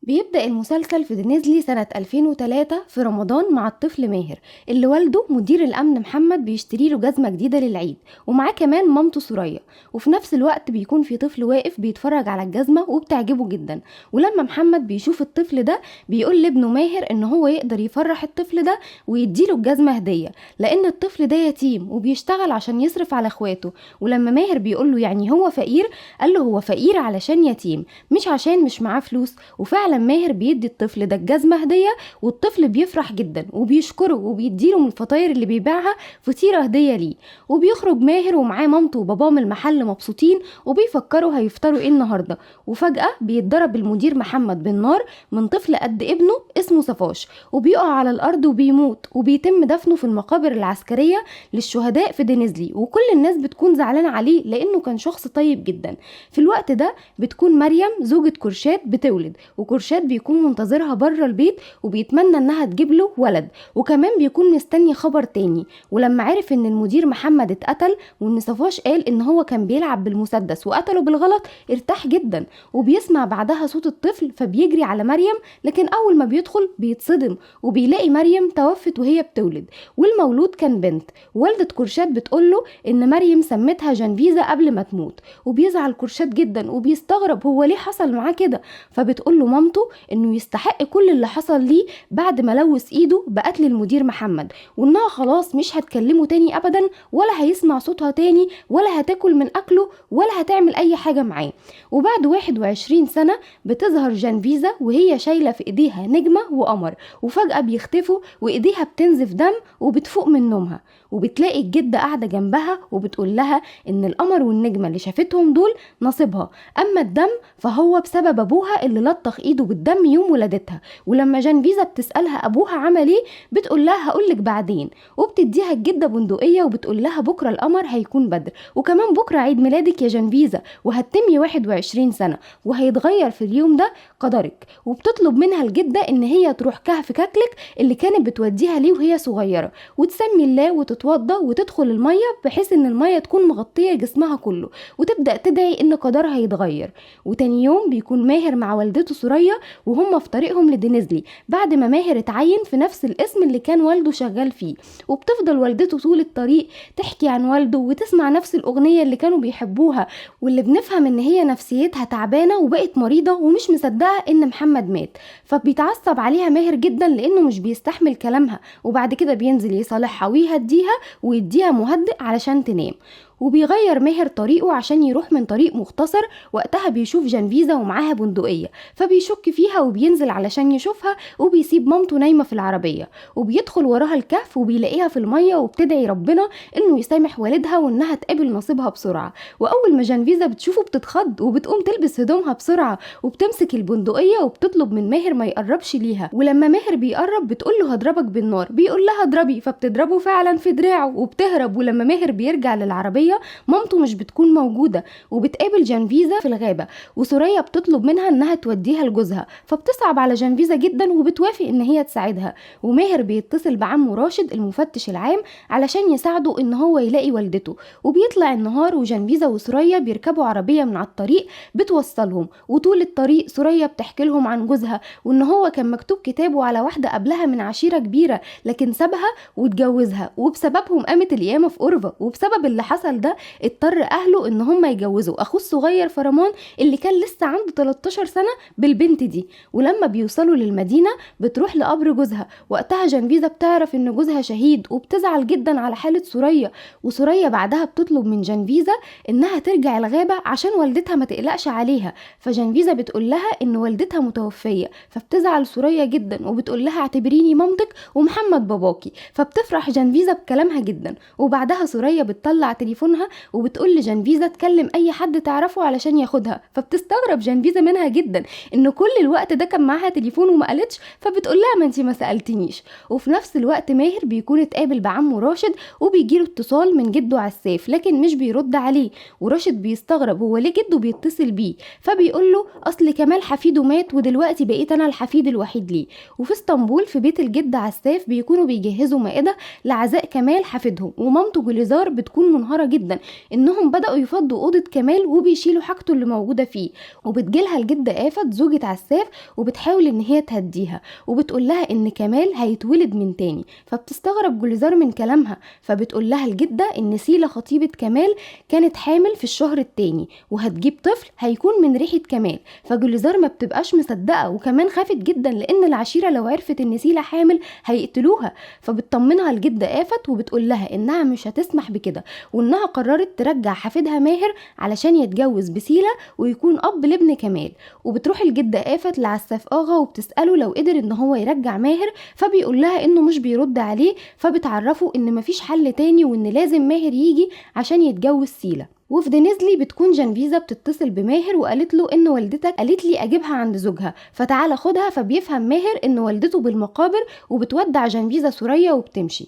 بيبدأ المسلسل في دينيزلي سنة 2003 في رمضان مع الطفل ماهر اللي والده مدير الأمن محمد بيشتري له جزمة جديدة للعيد، ومعاه كمان مامته سوريا. وفي نفس الوقت بيكون في طفل واقف بيتفرج على الجزمة وبتعجبه جدا. ولما محمد بيشوف الطفل ده بيقول لابنه ماهر ان هو يقدر يفرح الطفل ده ويديله الجزمة هدية، لان الطفل ده يتيم وبيشتغل عشان يصرف على اخواته. ولما ماهر بيقول له يعني هو فقير، قال له هو فقير علشان يتيم مش عشان مش معاه فلوس. وفعلا ماهر بيدي الطفل ده الجزمة هدية، والطفل بيفرح جدا وبيشكره وبيديله من الفطاير اللي بيبيعها فطيرة هدية ليه. وبيخرج ماهر ومعاه مامته وباباه من المحل مبسوطين وبيفكروا هيفطروا ايه النهاردة. وفجأة بيتضرب المدير محمد بالنار من طفل قد ابنه اسمه صفاش، وبيقع على الارض وبيموت، وبيتم دفنه في المقابر العسكرية للشهداء في دينيزلي. وكل الناس بتكون زعلانة عليه لانه كان شخص طيب جدا. في الوقت ده بتكون مريم زوجة كرشات بتولد، وكرشات بيكون منتظرها بره البيت وبيتمنى انها تجيب له ولد، وكمان بيكون مستني خبر تاني. ولما عرف ان المدير محمد اتقتل وان صفاش قال ان هو كان بيلعب بالمسدس وقتله بالغلط، ارتاح جدا. وبيسمع بعدها صوت الطفل فبيجري على مريم، لكن اول ما بيدخل بيتصدم وبيلاقي مريم توفت وهي بتولد، والمولود كان بنت. والدة كرشات بتقوله ان مريم سمتها جنفيزة قبل ما تموت. وبيزعل كرشات جدا وبيستغرب هو ليه حصل معاه كده، فبتقوله مامته انه يستحق كل اللي حصل ليه بعد ما لوث ايده بقتل المدير محمد، وانها خلاص مش هتكلمه تاني ابدا، ولا هيسمع صوتها تاني، ولا هتاكل من اكله، ولا هتعمل اي حاجة معاه. وبعد 21 سنة بتظهر جنفيزة وهي شايلة في ايديها نجمة وقمر، وفجأة بيختفوا وايديها بتنزف دم وبتفوق من نومها. وبتلاقي الجدة قاعدة جنبها وبتقول لها ان القمر والنجمة اللي شافتهم دول نصيبها، اما الدم فهو بسبب ابوها اللي لطخ ايده بالدم يوم ولادتها. ولما جنفيزة بتسألها ابوها عمل ايه، بتقول لها هقولك بعدين. وبتديها الجدة بندقية وبتقول لها بكرة القمر هيكون بدر، وكمان بكرة عيد ميلادك يا جنفيزة وهتتمي 21 سنة وهيتغير في اليوم ده قدرك. وبتطلب منها الجدة ان هي تروح كهف كاكلك اللي كانت بتوديها ليه وهي صغيرة، وتسمي الله وتتوضى وتدخل المية بحيث ان المية تكون مغطية جسمها كله، وتبدأ تدعي ان قدرها يتغير. وتاني يوم بيكون ماهر مع والدته سوريا وهم في طريقهم لدينيزلي بعد ما ماهر اتعين في نفس الاسم اللي كان والده شغال فيه. وبتفضل والدته طول الطريق تحكي عن والده وتسمع نفس الأغنية اللي كانوا بيحبوها، واللي بنفهم ان هي نفسيتها تعبانة وبقت مريضة ومش مصدقة ان محمد مات. فبيتعصب عليها ماهر جدا لانه مش بيستحمل كلامها، وبعد كده بينزل يصالحها ويهديها ويديها مهدئ علشان تنام. وبيغير ماهر طريقه عشان يروح من طريق مختصر. وقتها بيشوف جنفيزة ومعاها بندقية فبيشك فيها وبينزل علشان يشوفها، وبيسيب مامته نايمة في العربية وبيدخل وراها الكهف وبيلاقيها في المية وبتدعي ربنا انه يسامح والدها وانها تقابل نصيبها بسرعة. واول ما جنفيزة بتشوفه بتتخض وبتقوم تلبس هدومها بسرعة وبتمسك البندقية وبتطلب من ماهر ما يقربش ليها. ولما ماهر بيقرب بتقوله هضربك بالنار، بيقول لها اضربي، فبتضربه فعلا في دراعه وبتهرب. ولما ماهر بيرجع للعربية مامته مش بتكون موجودة، وبتقابل جنفيزة في الغابة، وسوريا بتطلب منها انها توديها لجوزها، فبتصعب على جنفيزة جدا وبتوافق ان هي تساعدها. وماهر بيتصل بعمه راشد المفتش العام علشان يساعده ان هو يلاقي والدته. وبيطلع النهار وجنفيزة وسوريا بيركبوا عربية من على الطريق بتوصلهم، وطول الطريق سوريا بتحكي لهم عن جوزها وان هو كان مكتوب كتابه على واحدة قبلها من عشيرة كبيرة لكن سابها واتجوزها، وبسببهم قامت القيامة في أورفا. وبسبب اللي حصل ده اضطر اهله ان هم يجوزوا اخوه الصغير فرمان اللي كان لسه عنده 13 سنة بالبنت دي. ولما بيوصلوا للمدينة بتروح لقبر جوزها. وقتها جنفيزة بتعرف ان جوزها شهيد وبتزعل جدا على حالة سوريا. وسوريا بعدها بتطلب من جنفيزة انها ترجع الغابة عشان والدتها ما تقلقش عليها. فجنفيزة بتقول لها ان والدتها متوفية، فبتزعل سوريا جدا وبتقول لها اعتبريني مامتك ومحمد باباكي. فبتفرح جنفيزة بكلامها جدا. وبعدها سوريا بتطلع تليفونها وبتقول لجنفيزة تكلم اي حد تعرفه علشان ياخدها. فبتستغرب جنفيزة منها جدا ان كل الوقت ده كان معاها تليفون وما قالتش، فبتقول لها ما انتي ما سألتنيش. وفي نفس الوقت ماهر بيكون اتقابل بعمه راشد وبيجيله اتصال من جده عساف لكن مش بيرد عليه. وراشد بيستغرب هو ليه جده بيتصل بيه، فبيقول له اصل كمال حفيده مات ودلوقتي بقيت انا الحفيد الوحيد ليه. وفي اسطنبول في بيت الجد عساف بيكونوا بيجهزوا مائدة لعزاء كمال حفيدهم، ومامته جليزار بتكون منهارة جدا انهم بدأوا يفضوا أوضة كمال وبيشيلوا حاجته اللي موجودة فيه. وبتجيلها الجدة آفت زوجة عساف وبتحاول ان هي تهديها وبتقول لها ان كمال هيتولد من تاني. فبتستغرب جوليزار من كلامها، فبتقول لها الجدة ان سيلة خطيبة كمال كانت حامل في الشهر التاني وهتجيب طفل هيكون من ريحة كمال. فجوليزار ما بتبقاش مصدقة وكمان خافت جدا لان العشيرة لو عرفت ان سيلة حامل هيقتلوها. فبتطمنها الجدة آفت وبتقول لها انها مش هتسمح بكده وانها قررت ترجع حفيدها ماهر علشان يتجوز بسيلة ويكون اب لابن كمال. وبتروح الجدة آفت لعساف آغا وبتسأله لو قدر ان هو يرجع ماهر، فبيقول لها انه مش بيرد عليه. فبتعرفه ان مفيش حل تاني وان لازم ماهر يجي عشان يتجوز سيلة. وفي دينيزلي بتكون جنفيزة بتتصل بماهر وقالت له ان والدتك قالت لي اجيبها عند زوجها فتعالى خدها. فبيفهم ماهر ان والدته بالمقابر وبتودع جنفيزة سوريا وبتمشي.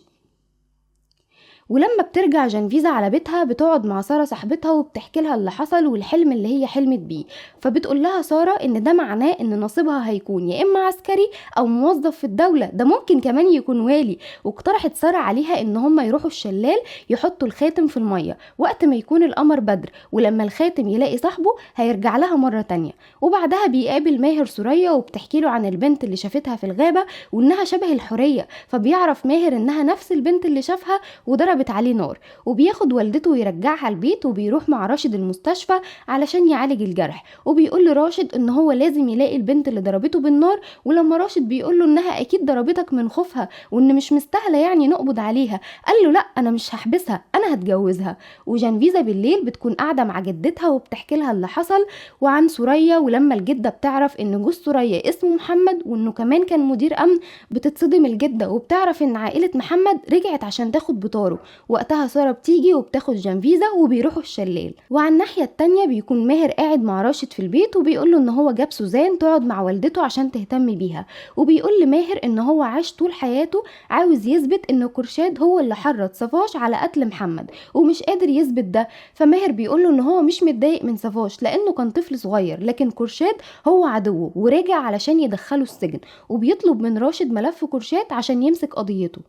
ولما بترجع جنفيزة على بيتها بتقعد مع سارة صاحبتها وبتحكي لها اللي حصل والحلم اللي هي حلمت بيه. فبتقول لها سارة ان ده معناه ان نصيبها هيكون يا اما عسكري او موظف في الدولة، ده ممكن كمان يكون والي. واقترحت سارة عليها ان هم يروحوا الشلال يحطوا الخاتم في المية وقت ما يكون القمر بدر، ولما الخاتم يلاقي صاحبه هيرجع لها مرة تانية. وبعدها بيقابل ماهر سوريا وبتحكي له عن البنت اللي شافتها في الغابة وانها شبه الحورية. فبيعرف ماهر انها نفس البنت اللي شافها وضربت عليه نار. وبياخد والدته ويرجعها البيت وبيروح مع راشد المستشفى علشان يعالج الجرح. وبيقول لراشد ان هو لازم يلاقي البنت اللي ضربته بالنار. ولما راشد بيقول له انها اكيد ضربتك من خوفها وان مش مستاهله يعني نقبض عليها، قال له لا انا مش هحبسها انا هتجوزها. وجنفيزة بالليل بتكون قاعده مع جدتها وبتحكي لها اللي حصل وعن سوريا. ولما الجده بتعرف ان جوز سوريا اسمه محمد وانه كمان كان مدير امن بتتصدم الجده وبتعرف ان عائله محمد رجعت عشان تاخد بطاره. وقتها سارة بتيجي وبتاخد جنفيزة وبيروحوا الشلال. وعلى الناحية التانية بيكون ماهر قاعد مع راشد في البيت وبيقوله ان هو جاب سوزان تقعد مع والدته عشان تهتم بيها. وبيقول لماهر ان هو عاش طول حياته عاوز يثبت ان كرشاد هو اللي حرض صفاش على قتل محمد ومش قادر يثبت ده. فماهر بيقوله ان هو مش متضايق من صفاش لانه كان طفل صغير، لكن كرشاد هو عدوه وراجع علشان يدخله السجن. وبيطلب من راشد ملف كرشاد عشان يمسك قضيته.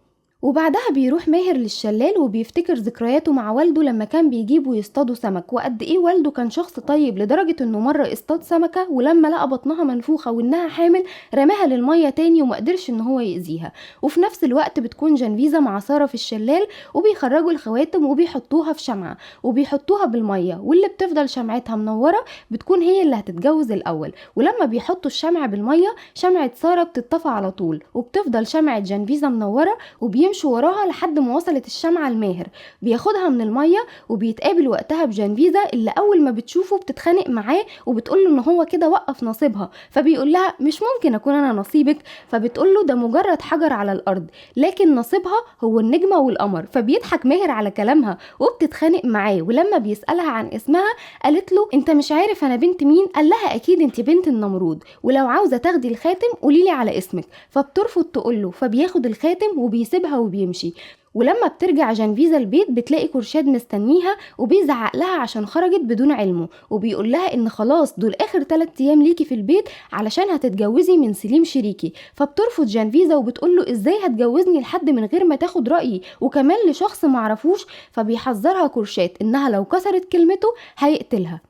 وبعدها بيروح ماهر للشلال وبيفتكر ذكرياته مع والده لما كان بيجيبوا يصطادوا سمك وقد ايه والده كان شخص طيب لدرجة انه مرة اصطاد سمكة ولما لقى بطنها منفوخة وانها حامل رماها للمية تاني ومقدرش ان هو يأذيها. وفي نفس الوقت بتكون جنفيزة مع سارة في الشلال وبيخرجوا الخواتم وبيحطوها في شمعة وبيحطوها بالمية، واللي بتفضل شمعتها منورة بتكون هي اللي هتتجوز الاول. ولما بيحطوا الشمع بالمية شمعة سارة بتطفى على طول وبتفضل شمعة جنفيزة منورة وبيمشوا وراها لحد ما وصلت الشمعة الماهر. بياخدها من المية وبيتقابل وقتها بجنفيزة اللي اول ما بتشوفه بتتخانق معاه وبتقوله ان هو كده وقف نصيبها. فبيقول لها مش ممكن اكون انا نصيبك. فبتقوله ده مجرد حجر على الارض لكن نصيبها هو النجمة والقمر. فبيضحك ماهر على كلامها وبتتخانق معاه. ولما بيسألها عن اسمها قالت له انت مش عارف انا بنت مين؟ قال لها اكيد انت بنت النمرود ولو عاوزة تاخدي الخاتم قوليلي على اسمك. فبترفض تقوله فبياخد الخاتم وبيسيبها وبيمشي. ولما بترجع جنفيزة البيت بتلاقي كرشاد مستنيها وبيزعق لها عشان خرجت بدون علمه وبيقول لها ان خلاص دول اخر 3 ايام ليكي في البيت علشان هتتجوزي من سليم شريكي. فبترفض جنفيزة وبتقول له ازاي هتجوزني لحد من غير ما تاخد رأيي وكمان لشخص معرفوش. فبيحذرها كرشاد انها لو كسرت كلمته هيقتلها.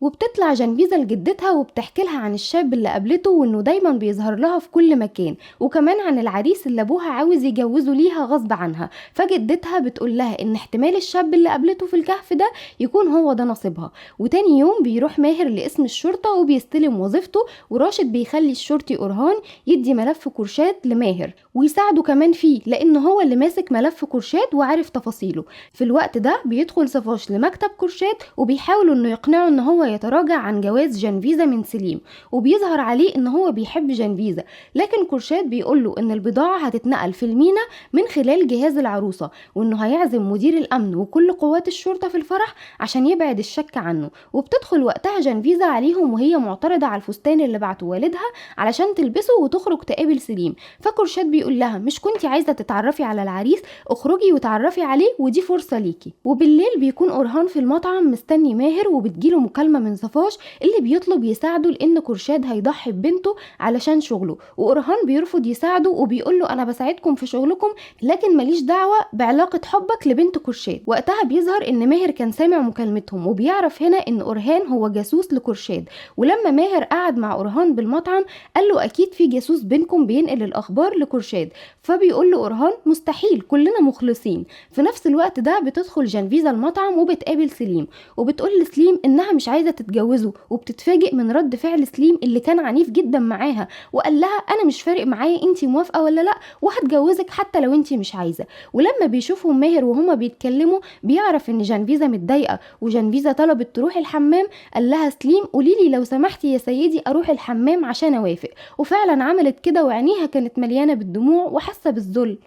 وبتطلع جنفيزة لجدتها وبتحكي لها عن الشاب اللي قابلته وانه دايما بيظهر لها في كل مكان وكمان عن العريس اللي ابوها عاوز يجوزه ليها غصب عنها. فجدتها بتقول لها ان احتمال الشاب اللي قابلته في الكهف ده يكون هو ده نصيبها. وتاني يوم بيروح ماهر لاسم الشرطة وبيستلم وظيفته وراشد بيخلي الشرطي أورهان يدي ملف كرشاد لماهر ويساعده كمان فيه لان هو اللي ماسك ملف كرشاد وعارف تفاصيله. في الوقت ده بيدخل صفاش لمكتب كرشاد وبيحاولوا انه يقنعه ان هو يتراجع عن جواز جنفيزة من سليم وبيظهر عليه ان هو بيحب جنفيزة. لكن كرشاد بيقوله ان البضاعة هتتنقل في المينا من خلال جهاز العروسة وانه هيعزم مدير الامن وكل قوات الشرطة في الفرح عشان يبعد الشك عنه. وبتدخل وقتها جنفيزة عليهم وهي معترضة على الفستان اللي بعته والدها علشان تلبسه وتخرج تقابل سليم. فكرشاد بيقول لها مش كنتي عايزة تتعرفي على العريس؟ اخرجي وتعرفي عليه ودي فرصة ليكي. وبالليل بيكون أورهان في المطعم مستني ماهر وبتجيله مكالمة مهمة من صفاش اللي بيطلب يساعده لان كرشاد هيضحي ببنته علشان شغله، وأورهان بيرفض يساعده وبيقول له انا بساعدكم في شغلكم لكن ماليش دعوة بعلاقة حبك لبنت كرشاد. وقتها بيظهر ان ماهر كان سامع مكالمتهم، وبيعرف هنا ان أورهان هو جاسوس لكرشاد. ولما ماهر قعد مع أورهان بالمطعم قال له اكيد في جاسوس بينكم بينقل الاخبار لكرشاد، فبيقول له أورهان مستحيل، كلنا مخلصين. في نفس الوقت ده بتدخل جنفيزة المطعم وبتقابل سليم، وبتقول لسليم انها مش عايزة تتجوزه، وبتتفاجئ من رد فعل سليم اللي كان عنيف جدا معاها، وقال لها انا مش فارق معايا انتي موافقة ولا لا، وهتجوزك حتى لو انتي مش عايزة. ولما بيشوفهم ماهر وهما بيتكلموا بيعرف ان جنفيزة متضايقة، وجنفيزة طلبت تروح الحمام. قال لها سليم قوليلي لو سمحتي يا سيدي اروح الحمام عشان اوافق، وفعلا عملت كده وعينيها كانت مليانة بالدموع وحاسة بالذل.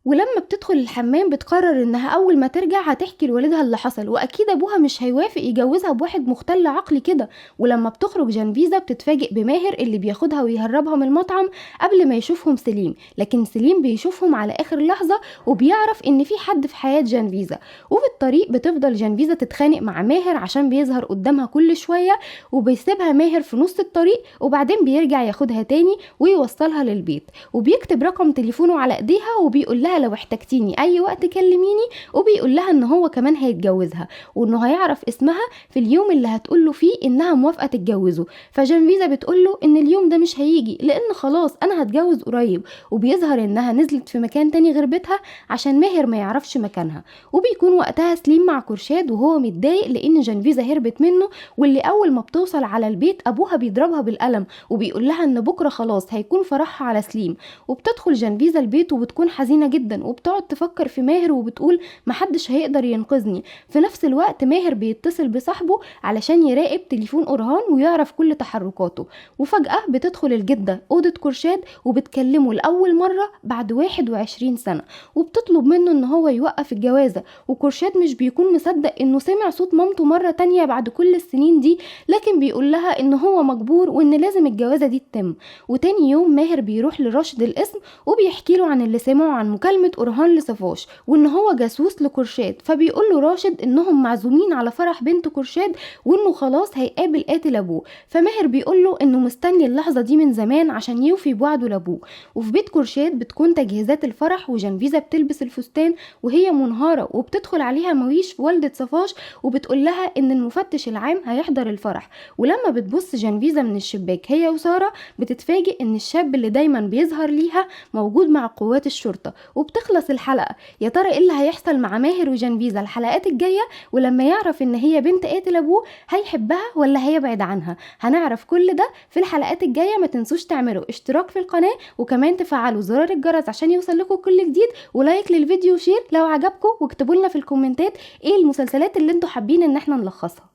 ولما بتدخل الحمام بتقرر انها اول ما ترجع هتحكي لوالدها اللي حصل، واكيد ابوها مش هيوافق يجوزها بواحد مختل عقلي كده. ولما بتخرج جنفيزة بتتفاجئ بماهر اللي بياخدها ويهربها من المطعم قبل ما يشوفهم سليم، لكن سليم بيشوفهم على اخر لحظة وبيعرف ان في حد في حياة جنفيزة. وفي الطريق بتفضل جنفيزة تتخانق مع ماهر عشان بيظهر قدامها كل شوية، وبيسيبها ماهر في نص الطريق، وبعدين بيرجع ياخدها تاني ويوصلها للبيت، وبيكتب رقم تليفونه على ايديها وبيقول لها لو احتجتيني اي وقت كلميني، وبيقول لها ان هو كمان هيتجوزها وانه هيعرف اسمها في اليوم اللي هتقول له فيه انها موافقه تتجوزه. فجنفيزة بتقول له ان اليوم ده مش هيجي لان خلاص انا هتجوز قريب، وبيظهر انها نزلت في مكان تاني غير بيتها عشان ماهر ما يعرفش مكانها. وبيكون وقتها سليم مع كرشاد وهو متضايق لان جنفيزة هربت منه، واللي اول ما بتوصل على البيت ابوها بيضربها بالقلم وبيقول لها ان بكره خلاص هيكون فرحها على سليم. وبتدخل جنفيزة البيت وبتكون حزينه جدا، وبتقعد تفكر في ماهر وبتقول محدش هيقدر ينقذني. في نفس الوقت ماهر بيتصل بصاحبه علشان يراقب تليفون أورهان ويعرف كل تحركاته. وفجأة بتدخل الجدة أوضة كرشاد وبتكلمه لأول مرة بعد 21 سنة، وبتطلب منه ان هو يوقف الجوازة. وكرشاد مش بيكون مصدق انه سمع صوت مامته مرة تانية بعد كل السنين دي، لكن بيقول لها ان هو مجبور وان لازم الجوازة دي تتم. وتاني يوم ماهر بيروح لراشد القسم وبيحكي له عن اللي سمعه عن مكالمة أورهان لصفاش وان هو جاسوس لكرشاد، فبيقول له راشد انهم معزومين على فرح بنت كرشاد وانه خلاص هيقابل قاتل ابوه. فماهر بيقول له انه مستني اللحظة دي من زمان عشان يوفي بوعده لابوه. وفي بيت كرشاد بتكون تجهيزات الفرح، وجنفيزة بتلبس الفستان وهي منهارة، وبتدخل عليها مويش والدة صفاش وبتقول لها ان المفتش العام هيحضر الفرح. ولما بتبص جنفيزة من الشباك هي وسارة بتتفاجئ ان الشاب اللي دايما بيظهر ليها موجود مع قوات الشرطة. وبتخلص الحلقة. يا ترى ايه اللي هيحصل مع ماهر وجنفيزة الحلقات الجاية؟ ولما يعرف ان هي بنت قاتل ابوه هيحبها ولا هيبعد عنها؟ هنعرف كل ده في الحلقات الجاية. ما تنسوش تعملوا اشتراك في القناة وكمان تفعلوا زرار الجرس عشان يوصل لكم كل جديد، ولايك للفيديو وشير لو عجبكم، واكتبوا لنا في الكومنتات ايه المسلسلات اللي انتوا حابين ان احنا نلخصها.